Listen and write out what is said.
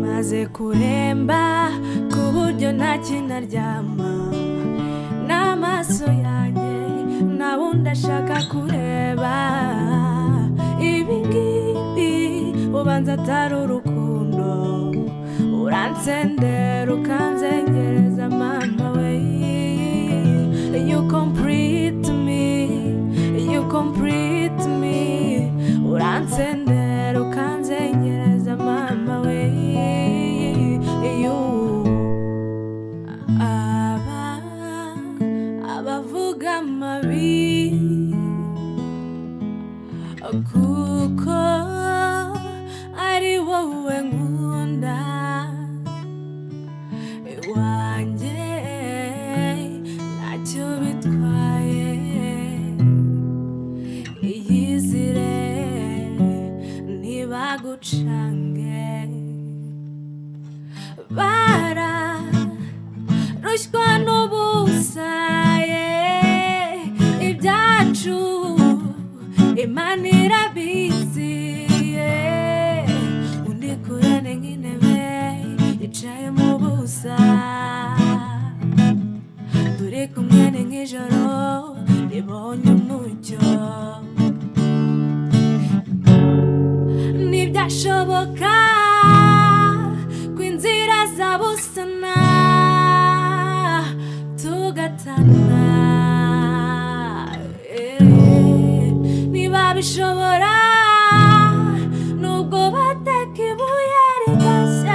maze kuremba ku buryo ntakinaryama n'amaso yanjye nta wundi ashaka kureba. Ibi ngibi ubanza atari urukundo, uransendera ukanzengereza mama we. You complete me, you complete me, uransendera ukanzengereza mama we. Abavuga amabi kuko ari wowe nkunda iwanjye ntacyo bitwaye. Iyizire ntibagucange, bararushywa n'ubusa ibyacu Imana irabizi. Undi kurane nk'intebe yicaye mu busa, turi kumwe ni nk'ijoro ribonye umucyo. Ntibyashoboka ko inzira zabusana tugatana, ntibabishobora nubwo bateka ibuye rigashya.